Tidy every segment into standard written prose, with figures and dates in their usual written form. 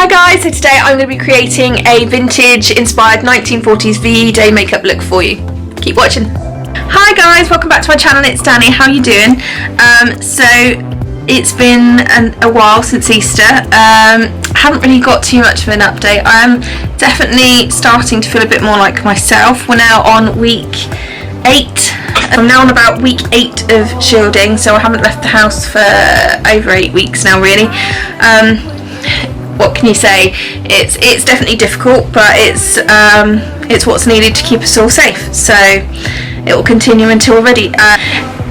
Hi guys, so today I'm going to be creating a vintage inspired 1940s VE Day makeup look for you. Keep watching. Hi guys, welcome back to my channel. It's Danny. How are you doing? So it's been a while since Easter. Haven't really got too much of an update. I'm definitely starting to feel a bit more like myself. We're now on week 8. I'm now on about week 8 of shielding, so I haven't left the house for over 8 weeks now really. What can you say? It's definitely difficult, but it's what's needed to keep us all safe, so it will continue until we're ready.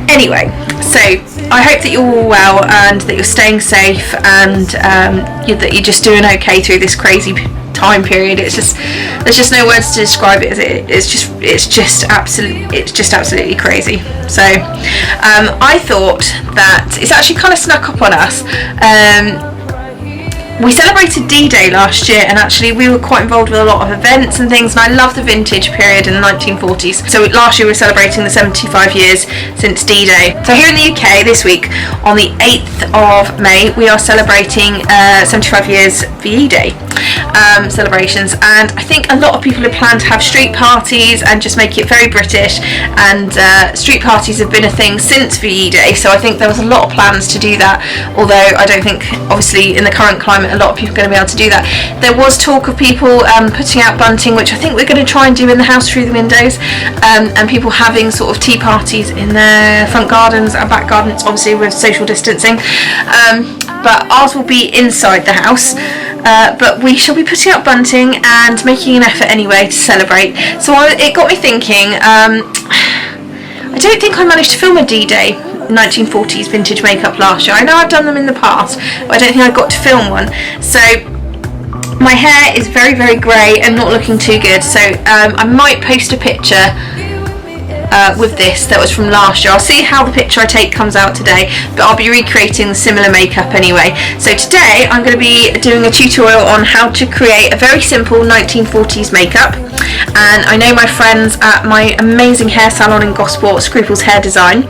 Anyway, so I hope that you're all well and that you're staying safe and that you're just doing okay through this crazy time period. There's just no words to describe it. It's just absolutely crazy. So I thought that it's actually kind of snuck up on us. We celebrated D-Day last year, and actually we were quite involved with a lot of events and things, and I love the vintage period in the 1940s. So last year we were celebrating the 75 years since D-Day. So here in the UK this week, on the 8th of May, we are celebrating 75 years VE Day celebrations, and I think a lot of people have planned to have street parties and just make it very British, and street parties have been a thing since VE Day, so I think there was a lot of plans to do that, although I don't think, obviously in the current climate, a lot of people are going to be able to do that. There was talk of people putting out bunting, which I think we're going to try and do in the house through the windows, and people having sort of tea parties in their front gardens and back gardens, obviously with social distancing, but ours will be inside the house. But we shall be putting up bunting and making an effort anyway to celebrate. So it got me thinking, I don't think I managed to film a D-Day 1940s vintage makeup last year. I know I've done them in the past, but I don't think I got to film one. So my hair is very, very grey and not looking too good, so I might post a picture with this that was from last year. I'll see how the picture I take comes out today, but I'll be recreating the similar makeup anyway. So today I'm going to be doing a tutorial on how to create a very simple 1940s makeup, and I know my friends at my amazing hair salon in Gosport, Scruples Hair Design,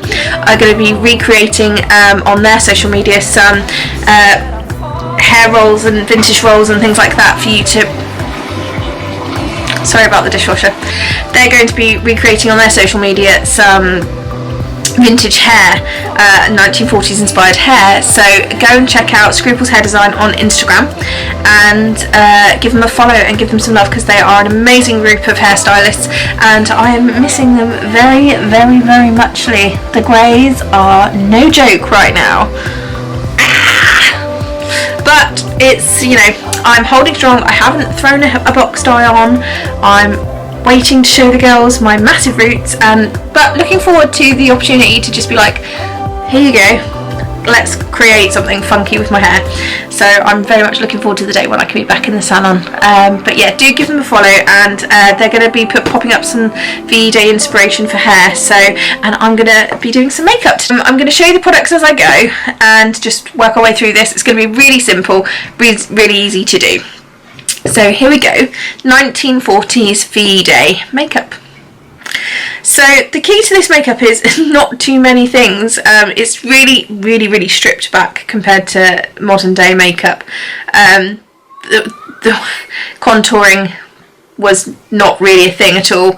are going to be recreating on their social media some hair rolls and vintage rolls and things like that for you to... Sorry about the dishwasher. They're going to be recreating on their social media some vintage hair, 1940s inspired hair, so go and check out Scruples Hair Design on Instagram and give them a follow and give them some love, because they are an amazing group of hairstylists and I am missing them very, very, very muchly. The greys are no joke right now. But it's, you know, I'm holding strong. I haven't thrown a box dye on. I'm waiting to show the girls my massive roots, but looking forward to the opportunity to just be like, here you go, let's create something funky with my hair. So I'm very much looking forward to the day when I can be back in the salon. But yeah, do give them a follow, and they're going to be popping up some VE Day inspiration for hair. So, and I'm going to be doing some makeup. I'm going to show you the products as I go and just work our way through this. It's going to be really simple, really easy to do. So here we go, 1940s VE Day makeup. So the key to this makeup is not too many things. It's really stripped back compared to modern day makeup. The contouring was not really a thing at all.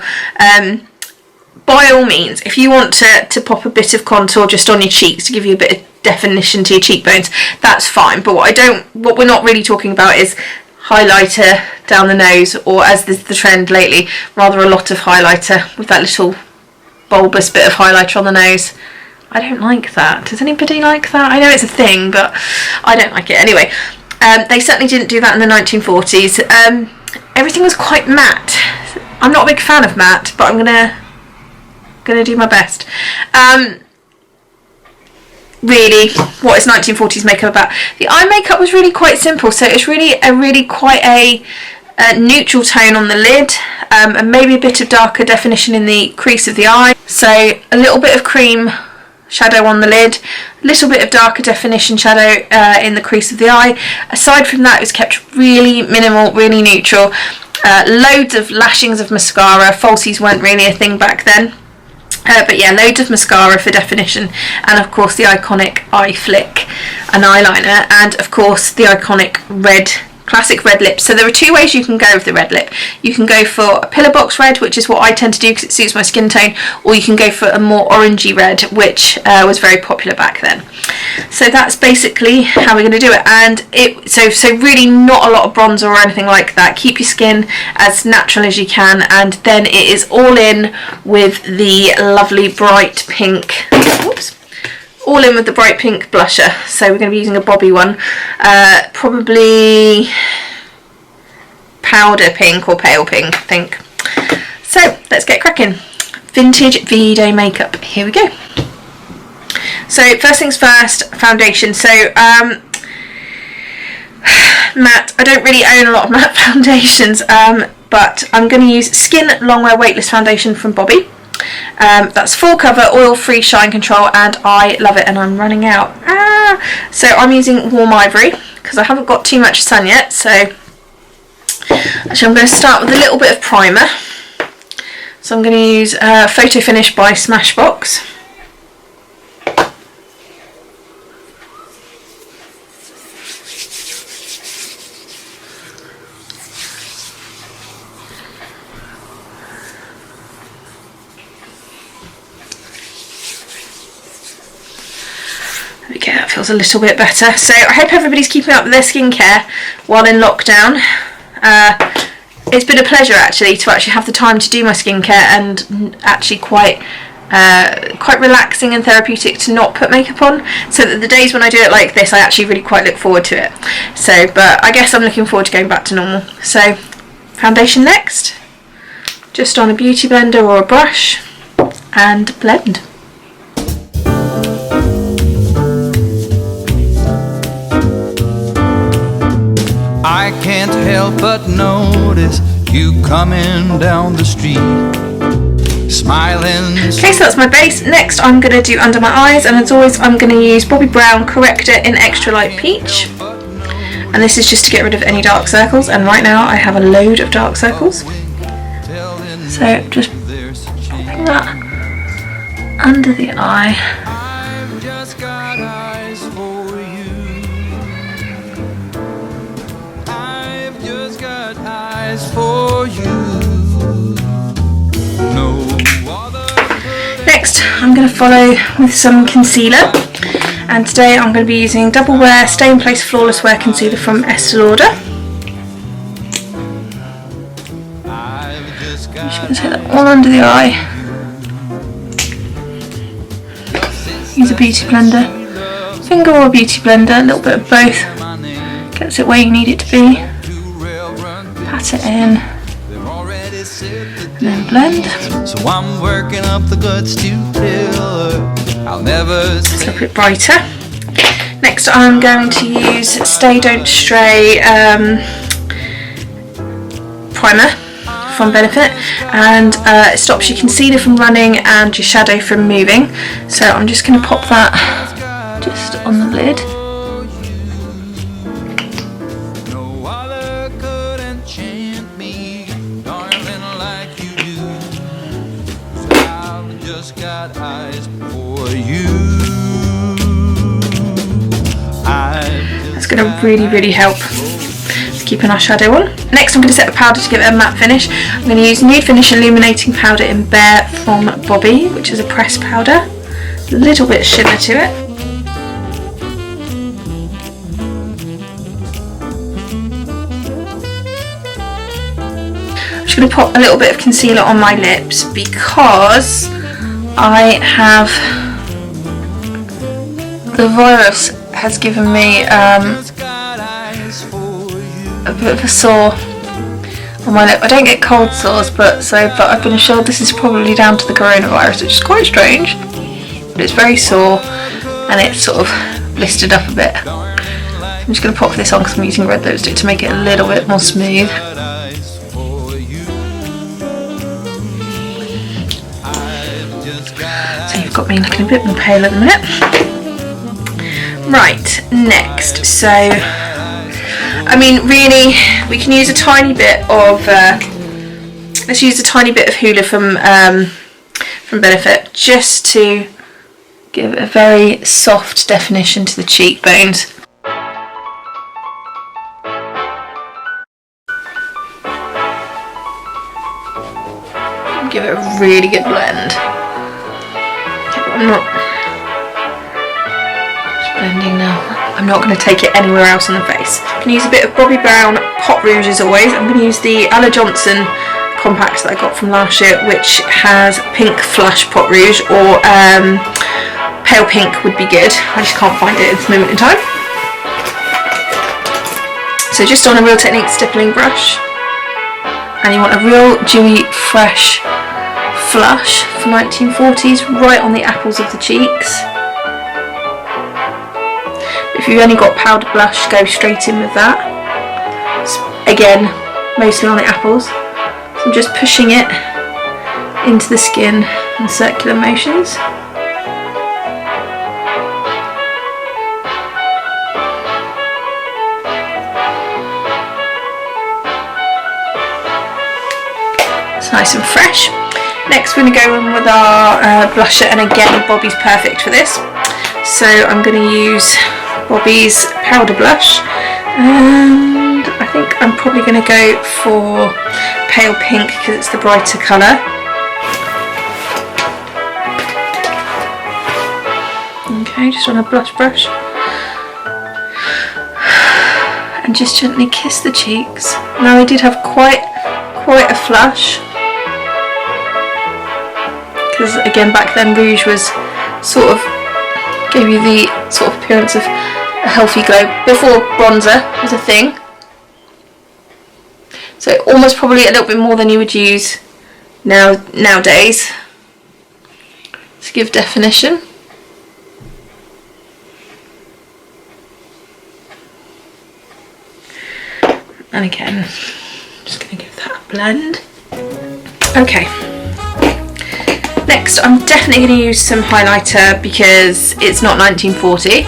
By all means, if you want to pop a bit of contour just on your cheeks to give you a bit of definition to your cheekbones, that's fine. But what we're not really talking about is highlighter down the nose, or as is the trend lately, rather a lot of highlighter with that little bulbous bit of highlighter on the nose. I don't like that. Does anybody like that? I know it's a thing, but I don't like it. Anyway, they certainly didn't do that in the 1940s. Everything was quite matte. I'm not a big fan of matte, but I'm gonna do my best. Really, what is 1940s makeup about? The eye makeup was really quite simple, so it's really quite a neutral tone on the lid, and maybe a bit of darker definition in the crease of the eye. So a little bit of cream shadow on the lid, a little bit of darker definition shadow in the crease of the eye. Aside from that, it was kept really minimal, really neutral. Loads of lashings of mascara. Falsies weren't really a thing back then. But yeah, loads of mascara for definition, and of course the iconic eye flick and eyeliner, and of course the iconic red classic red lip. So there are two ways you can go with the red lip. You can go for a pillar box red, which is what I tend to do because it suits my skin tone, or you can go for a more orangey red, which was very popular back then. So that's basically how we're going to do it. And so really not a lot of bronzer or anything like that. Keep your skin as natural as you can, and then it is all in with the lovely bright pink. Whoops. All in with the bright pink blusher. So we're going to be using a Bobbi one, probably powder pink or pale pink, I think. So let's get cracking. Vintage V-Day makeup. Here we go. So first things first, foundation. So matte. I don't really own a lot of matte foundations, but I'm going to use Skin Longwear Weightless Foundation from Bobbi. That's full cover, oil free, shine control, and I love it, and I'm running out. So I'm using Warm Ivory because I haven't got too much sun yet. So actually I'm going to start with a little bit of primer. So I'm going to use Photo Finish by Smashbox. Okay, that feels a little bit better. So I hope everybody's keeping up with their skincare while in lockdown. It's been a pleasure actually to have the time to do my skincare, and actually quite relaxing and therapeutic to not put makeup on, so that the days when I do it like this I actually really quite look forward to it. So, but I guess I'm looking forward to going back to normal. So foundation next, just on a beauty blender or a brush, and blend. I can't help but notice you coming down the street, smiling. Okay, so that's my base. Next I'm going to do under my eyes, and as always I'm going to use Bobbi Brown Corrector in Extra Light Peach. And this is just to get rid of any dark circles, and right now I have a load of dark circles. So just popping that under the eye. I've just got eyes for you. I've just got eyes for you. No other. Next I'm going to follow with some concealer, and today I'm going to be using Double Wear Stay in Place Flawless Wear Concealer from Estee Lauder. I'm just going to take that all under the eye. Use a beauty blender, finger or a beauty blender, a little bit of both, gets it where you need it to be, pat it in, and then blend. So I'm working up the guts to tell her I'll never. It's a little bit brighter. Next I'm going to use Stay Don't Stray primer from Benefit, and it stops your concealer from running and your shadow from moving. So I'm just going to pop that just on the lid. No other could enchant me, darling, like you do. So I've just got eyes for you. That's going to really help keeping our shadow on. Next I'm going to set the powder to give it a matte finish. I'm going to use Nude Finish Illuminating Powder in Bare from Bobbi, which is a pressed powder. A little bit of shimmer to it. I'm just going to pop a little bit of concealer on my lips because I have, the virus has given me a bit of a sore on my lip. I don't get cold sores, but I've been assured this is probably down to the coronavirus, which is quite strange. But it's very sore and it's sort of blistered up a bit. I'm just going to pop this on because I'm using red lipstick to make it a little bit more smooth. So you've got me looking a bit more pale at the minute. Right, next, so I mean really we can use a tiny bit of let's use a tiny bit of Hoola from Benefit, just to give a very soft definition to the cheekbones. give it a really good blend. Okay, but I'm not just blending now. I'm not going to take it anywhere else on the face. I'm going to use a bit of Bobbi Brown Pot Rouge as always. I'm going to use the Alla Johnson compact that I got from last year, which has pink flush Pot Rouge, or pale pink would be good. I just can't find it at this moment in time. So just on a Real Technique stippling brush, and you want a real dewy, fresh flush for 1940s right on the apples of the cheeks. If you've only got powder blush, go straight in with that. Again, mostly on the apples. So I'm just pushing it into the skin in circular motions. Nice and fresh. Next we're going to go in with our blusher, and again Bobbi's perfect for this. So I'm going to use Bobbi's powder blush, and I think I'm probably going to go for pale pink because it's the brighter colour. Okay, just on a blush brush, and just gently kiss the cheeks. Now I did have quite a flush, because again back then rouge was sort of gave you the sort of appearance of a healthy glow before bronzer was a thing. So almost probably a little bit more than you would use nowadays to give definition. And again, just going to give that a blend. Okay. Next, I'm definitely going to use some highlighter because it's not 1940,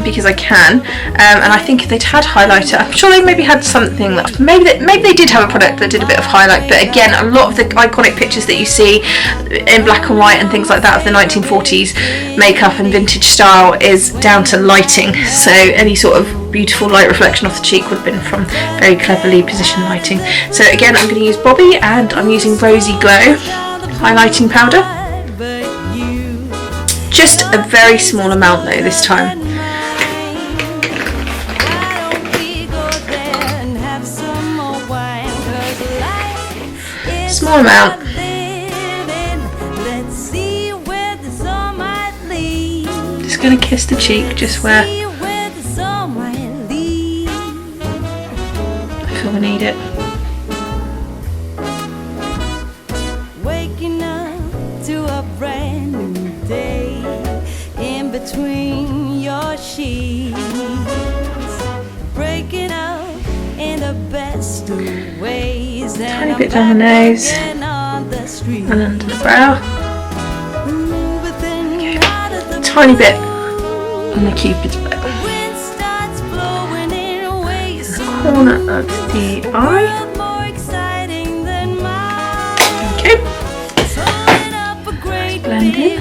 because I can, and I think if they'd had highlighter, I'm sure they maybe had something that, maybe they did have a product that did a bit of highlight, but again, a lot of the iconic pictures that you see in black and white and things like that of the 1940s makeup and vintage style is down to lighting, so any sort of beautiful light reflection off the cheek would have been from very cleverly positioned lighting. So again, I'm going to use Bobbi, and I'm using Rosy Glow highlighting powder. Just a very small amount though this time. Small amount. Just going to kiss the cheek just where I feel we need it. Between your sheets, breaking up in the best of ways. Tiny bit down the nose and under the brow. Okay. Tiny bit on the cupid's bow. The corner of the eye. Okay. Let's blend in.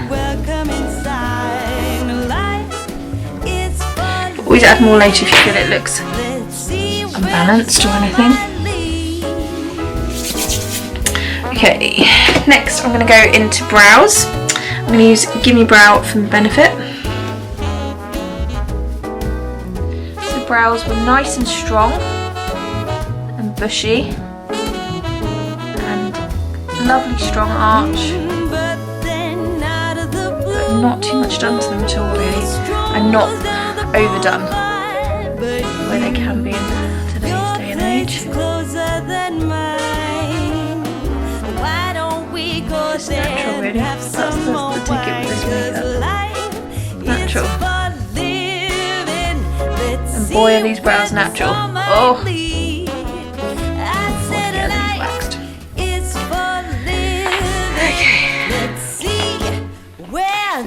Always add more later if you feel it looks unbalanced or anything. Okay, next I'm going to go into brows. I'm going to use Gimme Brow from Benefit. The brows were nice and strong and bushy and lovely strong arch, but not too much done to them at all really, and not overdone where they can be in today's day and age. Just natural really, that's the ticket with this makeup. Natural. And boy are these brows natural. Oh! Waxed. Okay.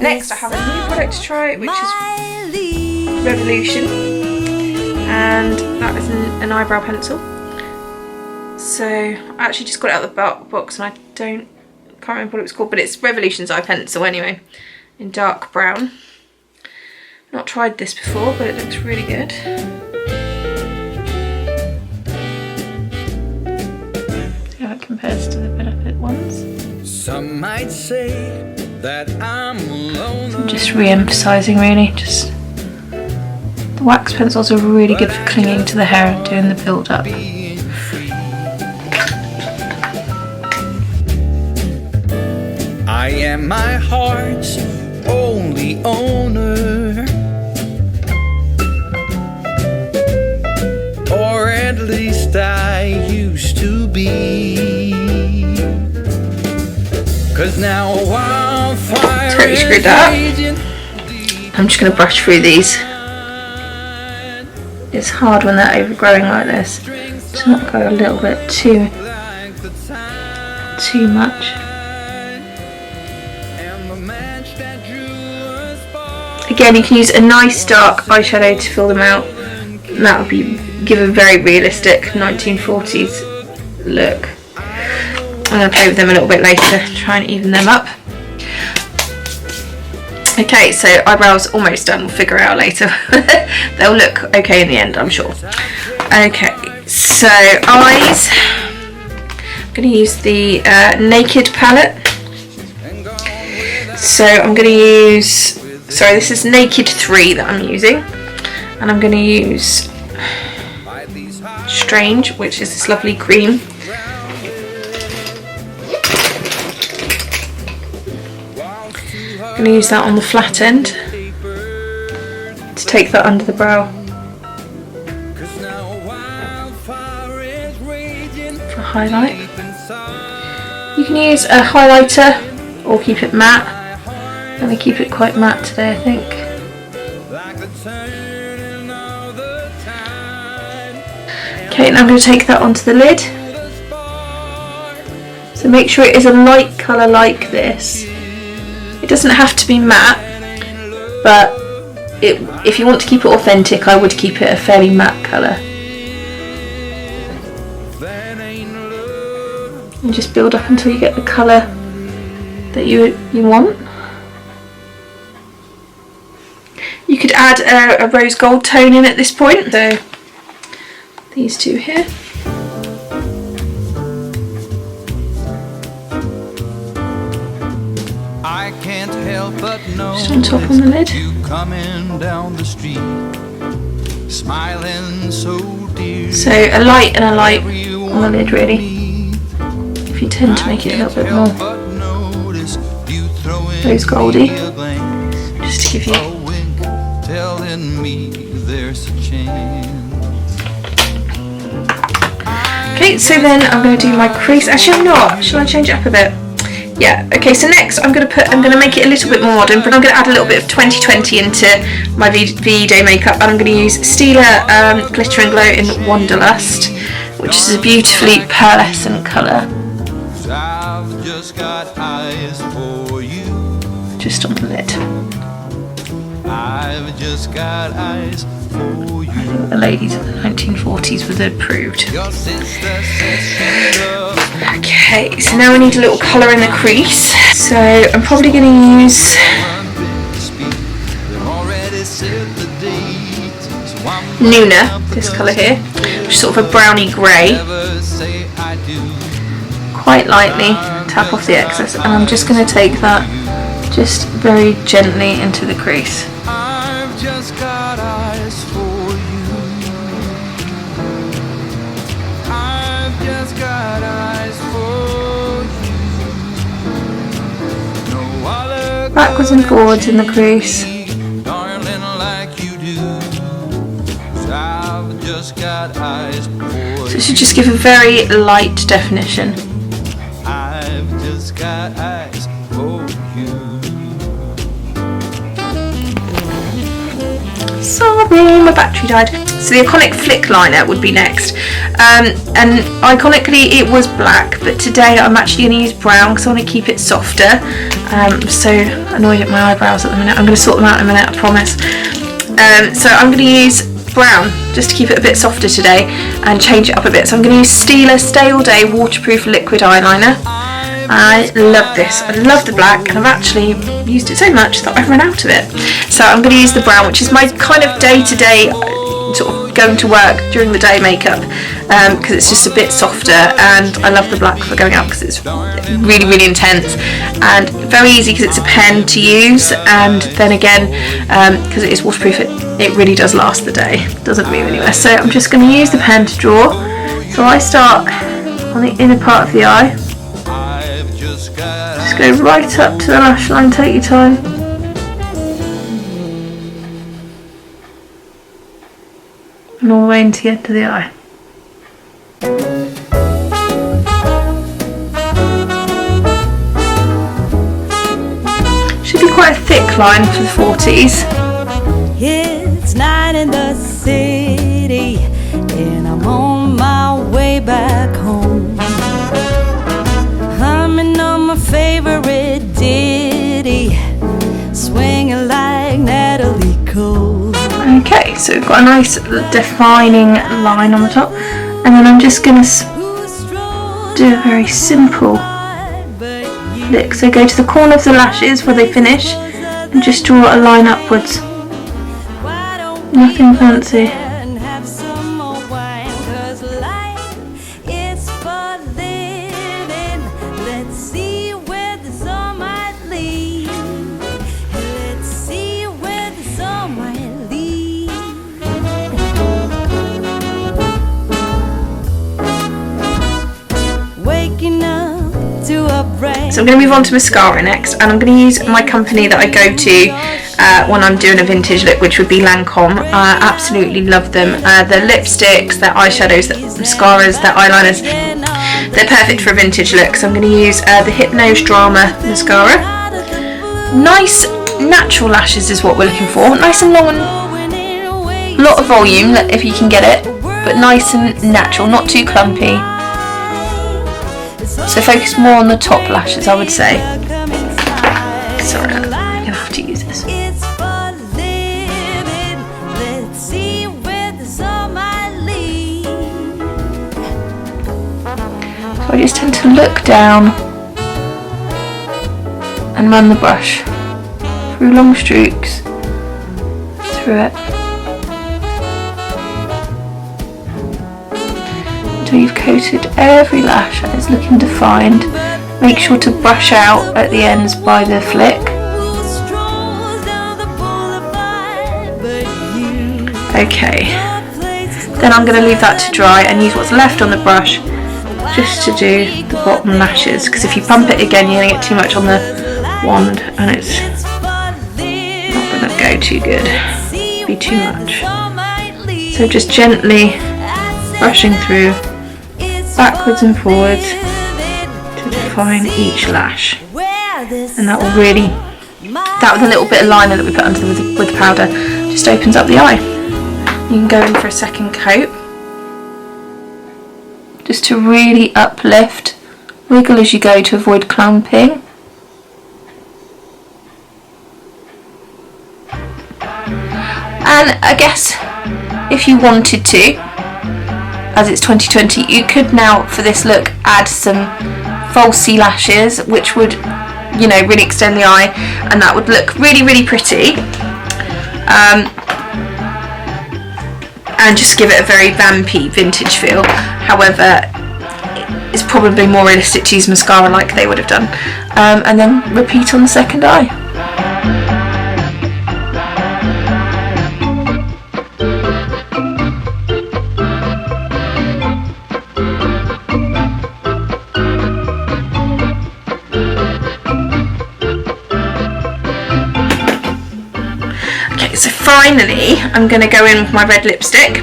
Next I have a new product to try, which is Revoloution, and that is an eyebrow pencil. So I actually just got it out of the box and I can't remember what it was called, but it's Revolution's eye pencil anyway, in dark brown. Not tried this before, but it looks really good. See how it compares to the Benefit ones. might say that I'm alone. Just re-emphasising really, just the wax pencils are really good for clinging to the hair and doing the build up. I am my heart's only owner, or at least I used to be. 'Cause now wildfire Totally screwed that up. I'm just going to brush through these. It's hard when they're overgrowing like this to not go a little bit too much. Again, you can use a nice dark eyeshadow to fill them out. And that would give a very realistic 1940s look. I'm going to play with them a little bit later, try and even them up. Okay, so eyebrows almost done, we'll figure out later. They'll look okay in the end, I'm sure. Okay, so eyes. I'm going to use the Naked palette. So I'm going to use, sorry, this is Naked 3 that I'm using. And I'm going to use Strange, which is this lovely cream. I'm going to use that on the flat end to take that under the brow for highlight. You can use a highlighter or keep it matte. I'm going to keep it quite matte today, I think. Okay, now I'm going to take that onto the lid. So make sure it is a light colour like this. It doesn't have to be matte, but if you want to keep it authentic, I would keep it a fairly matte colour. And just build up until you get the colour that you want. You could add a rose gold tone in at this point, so these two here. I can't help but Just on top on the lid. You coming down the street, smiling so dear. So a light and a light on the lid really. If you tend to make it a little bit more rose goldy, just to give you. Telling me there's a chance. Okay, so then I'm going to do my crease. Actually, I'm not. Shall I change it up a bit? Yeah. Okay. So next, I'm going to make it a little bit more modern, but I'm going to add a little bit of 2020 into my VE Day makeup, and I'm going to use Stila Glitter and Glow in Wanderlust, which is a beautifully pearlescent colour. I've just got eyes for you. Just on the lid. I've just got eyes for you. I think the ladies of the 1940s would have approved. Your sister says she loves. Okay, so now I need a little colour in the crease. So I'm probably going to use Nuna, this colour here, which is sort of a browny grey. Quite lightly tap off the excess, and I'm just going to take that just very gently into the crease. I've just got eyes for you. I've just got eyes for you. No other Backwards and forwards in the crease. darling like you do. I've just got eyes for you. So it should just give a very light definition. I've just got eyes for you. Sorry, my battery died. So the Iconic Flick Liner would be next. And iconically it was black, but today I'm actually going to use brown because I want to keep it softer. I'm so annoyed at my eyebrows at the minute. I'm going to sort them out in a minute, I promise. So I'm going to use brown just to keep it a bit softer today and change it up a bit. So I'm going to use Stila Stay All Day Waterproof Liquid Eyeliner. I love this. I love the black, and I've actually used it so much that I've run out of it. So I'm going to use the brown, which is my kind of day-to-day sort of going to work during the day makeup, because it's just a bit softer, and I love the black for going out because it's really, really intense and very easy because it's a pen to use, and then again because it is waterproof, it really does last the day, it doesn't move anywhere. So I'm just going to use the pen to draw. So I start on the inner part of the eye, just go right up to the lash line, take your time. And all the way into the end of the eye. Should be quite a thick line for the 40s. It's night in the city, and I'm on my way back home. Humming on my favorite ditty, swinging like Natalie Cole. Okay, so we've got a nice defining line on the top, and then I'm just going to do a very simple lick. So go to the corner of the lashes where they finish and just draw a line upwards. Nothing fancy. So I'm going to move on to mascara next, and I'm going to use my company that I go to when I'm doing a vintage look, which would be Lancome. I absolutely love them. Their lipsticks, their eyeshadows, their mascaras, their eyeliners, they're perfect for a vintage look. So I'm going to use the Hypnose Drama mascara. Nice natural lashes is what we're looking for. Nice and long and a lot of volume if you can get it, but nice and natural, not too clumpy. So focus more on the top lashes, I would say. Sorry, I'm going to have to use this. So I just tend to look down and run the brush through long strokes through it. Until you've coated every lash and it's looking defined. Make sure to brush out at the ends by the flick. Okay, then I'm going to leave that to dry and use what's left on the brush just to do the bottom lashes, because if you pump it again you're going to get too much on the wand and it's not going to go too good, be too much. So just gently brushing through backwards and forwards to define each lash, and that will really, that with a little bit of liner that we put under with the powder, just opens up the eye. You can go in for a second coat just to really uplift, wiggle as you go to avoid clumping. And I guess if you wanted to, as it's 2020, you could now for this look add some falsy lashes, which would, you know, really extend the eye, and that would look really, really pretty, and just give it a very vampy vintage feel. However, it's probably more realistic to use mascara like they would have done, and then repeat on the second eye. So finally, I'm going to go in with my red lipstick.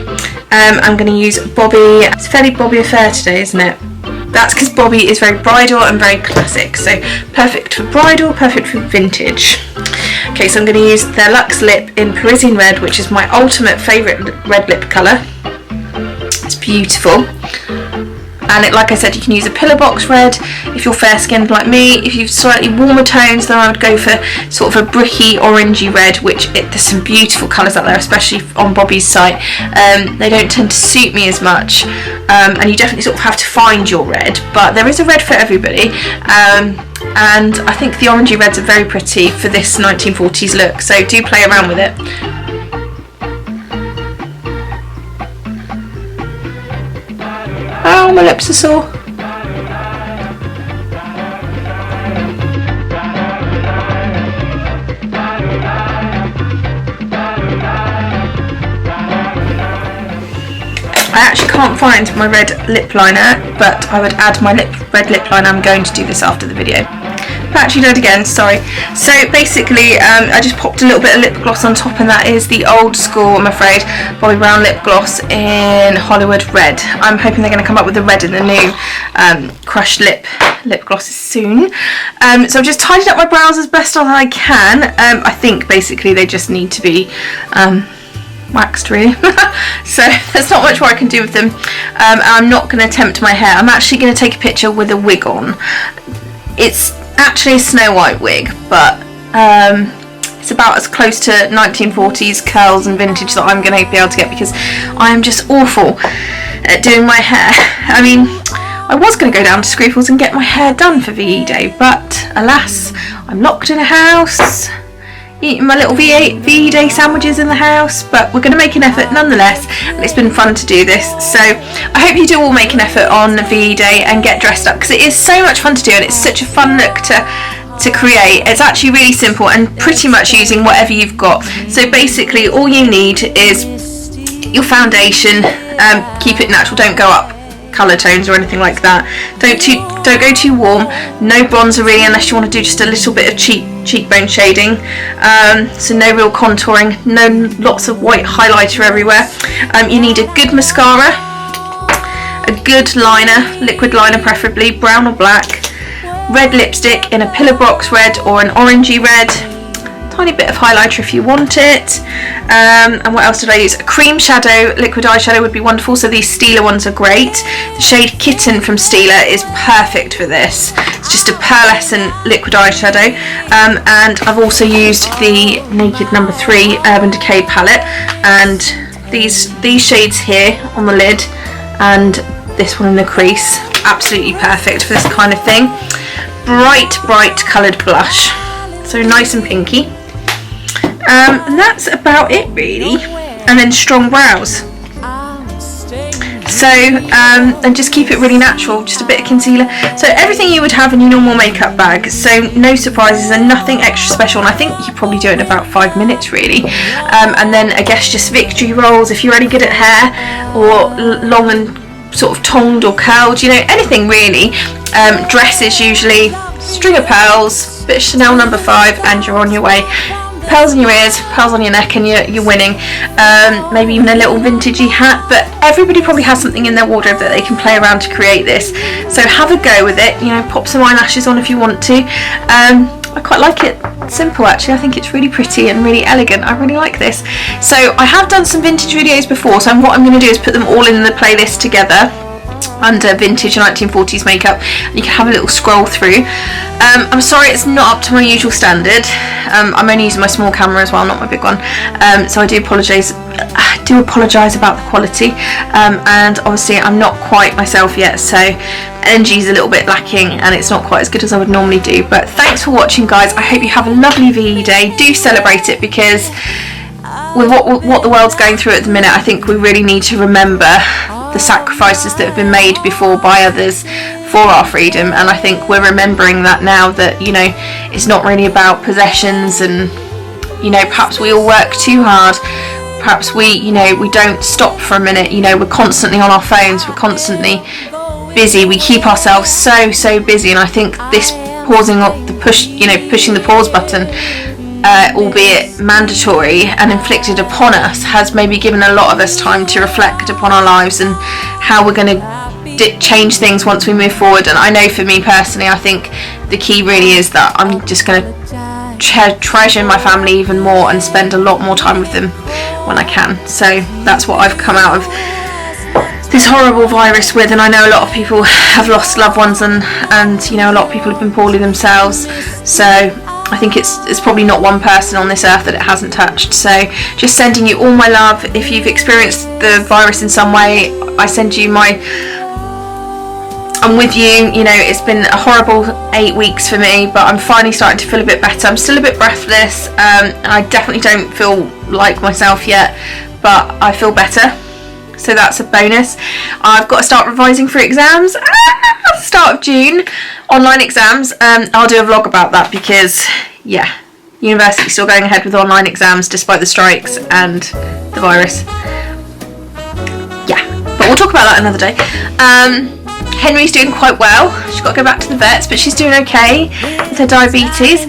I'm going to use Bobbi. It's fairly Bobbi affair today, isn't it? That's because Bobbi is very bridal and very classic. So perfect for bridal, perfect for vintage. Okay, so I'm going to use their Luxe Lip in Parisian Red, which is my ultimate favourite red lip colour. It's beautiful. And it, like I said, you can use a pillar box red if you're fair skinned like me. If you've slightly warmer tones, then I would go for sort of a bricky orangey red, which there's some beautiful colours out there, especially on Bobbi's site. They don't tend to suit me as much, and you definitely sort of have to find your red, but there is a red for everybody, and I think the orangey reds are very pretty for this 1940s look, so do play around with it. my lips are sore. I actually can't find my red lip liner, but I would add my red lip liner. I'm going to do this after the video. But actually do it again, sorry. So basically, I just popped a little bit of lip gloss on top, and that is the old school, I'm afraid, Bobbi Brown lip gloss in Hollywood Red. I'm hoping they're going to come up with the red in the new crushed lip glosses soon. So I've just tidied up my brows as best as I can. I think basically they just need to be waxed, really. So there's not much more I can do with them. I'm not going to attempt my hair. I'm actually going to take a picture with a wig on. It's actually a Snow White wig, but it's about as close to 1940s curls and vintage that I'm going to be able to get, because I am just awful at doing my hair. I mean, I was going to go down to Scruples and get my hair done for VE Day, but alas, I'm locked in a house, eating my little VE Day sandwiches in the house, but we're going to make an effort nonetheless, and it's been fun to do this. So I hope you do all make an effort on VE Day and get dressed up, because it is so much fun to do and it's such a fun look to create. It's actually really simple and pretty much using whatever you've got. So basically all you need is your foundation. Keep it natural, don't go up colour tones or anything like that. Don't go too warm. No bronzer really, unless you want to do just a little bit of cheekbone shading. So no real contouring, no lots of white highlighter everywhere. You need a good mascara, a good liner, liquid liner preferably, brown or black, red lipstick in a pillar box red or an orangey red, tiny bit of highlighter if you want it, and what else did I use? A cream shadow, liquid eyeshadow would be wonderful, so these Stila ones are great. The shade Kitten from Stila is perfect for this. It's just a pearlescent liquid eyeshadow, and I've also used the Naked No. 3 Urban Decay palette, and these shades here on the lid and this one in the crease, absolutely perfect for this kind of thing. Bright coloured blush, so nice and pinky. And that's about it really, and then strong brows. So and just keep it really natural, just a bit of concealer, so everything you would have in your normal makeup bag, so no surprises and nothing extra special, and I think you probably do it in about 5 minutes really. And then I guess just victory rolls if you're really good at hair, or long and sort of tongued or curled, you know, anything really. Dresses usually, string of pearls, bit of Chanel No. 5, and you're on your way. Pearls in your ears, pearls on your neck, and you're winning. Maybe even a little vintagey hat, but everybody probably has something in their wardrobe that they can play around to create this. So have a go with it, you know, pop some eyelashes on if you want to. I quite like it simple actually. I think it's really pretty and really elegant. I really like this. So I have done some vintage videos before, so what I'm going to do is put them all in the playlist together under vintage 1940s makeup, and you can have a little scroll through. I'm sorry it's not up to my usual standard. I'm only using my small camera as well, not my big one, so I do apologise about the quality, and obviously I'm not quite myself yet, so energy is a little bit lacking and it's not quite as good as I would normally do. But thanks for watching guys, I hope you have a lovely VE Day. Do celebrate it, because with what the world's going through at the minute, I think we really need to remember the sacrifices that have been made before by others for our freedom, and I think we're remembering that now, that, you know, it's not really about possessions, and, you know, perhaps we all work too hard, perhaps we, you know, we don't stop for a minute, you know, we're constantly on our phones, we're constantly busy, we keep ourselves so busy, and I think this pausing up the pushing the pause button, albeit mandatory and inflicted upon us, has maybe given a lot of us time to reflect upon our lives and how we're going to change things once we move forward. And I know for me personally, I think the key really is that I'm just going to treasure my family even more and spend a lot more time with them when I can. So that's what I've come out of this horrible virus with, and I know a lot of people have lost loved ones, and you know, a lot of people have been poorly themselves, so I think it's probably not one person on this earth that it hasn't touched. So just sending you all my love. If you've experienced the virus in some way, I send you I'm with you. You know, it's been a horrible 8 weeks for me, but I'm finally starting to feel a bit better. I'm still a bit breathless, and I definitely don't feel like myself yet, but I feel better. so that's a bonus. I've got to start revising for exams. Start of June, online exams. I'll do a vlog about that because, yeah, university's still going ahead with online exams despite the strikes and the virus. Yeah, but we'll talk about that another day. Henry's doing quite well. She's got to go back to the vets, but she's doing okay with her diabetes.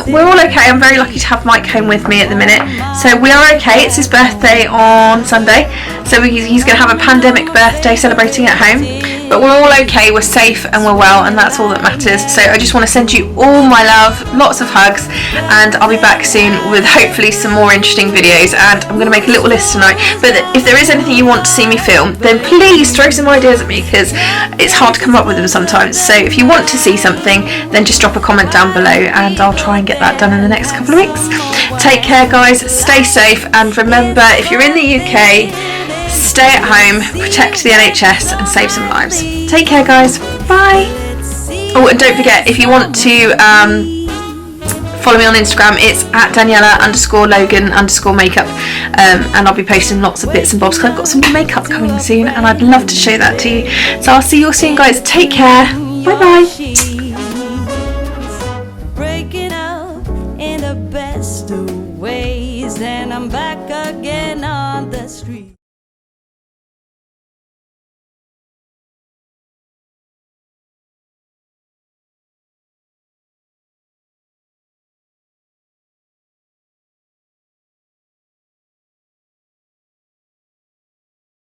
We're all okay. I'm very lucky to have Mike home with me at the minute, so we are okay. It's his birthday on Sunday, so he's going to have a pandemic birthday celebrating at home, but we're all okay, we're safe and we're well, and that's all that matters. So I just want to send you all my love, lots of hugs, and I'll be back soon with hopefully some more interesting videos. And I'm going to make a little list tonight, but if there is anything you want to see me film, then please throw some ideas at me, because it's hard to come up with them sometimes. So if you want to see something, then just drop a comment down below and I'll try and get that done in the next couple of weeks. Take care guys, stay safe, and remember, if you're in the UK, stay at home, protect the NHS and save some lives. Take care guys, bye. Oh, and don't forget, if you want to follow me on Instagram, it's at Daniela_Logan_makeup, and I'll be posting lots of bits and bobs because I've got some new makeup coming soon and I'd love to show that to you. So I'll see you all soon guys, take care, bye bye.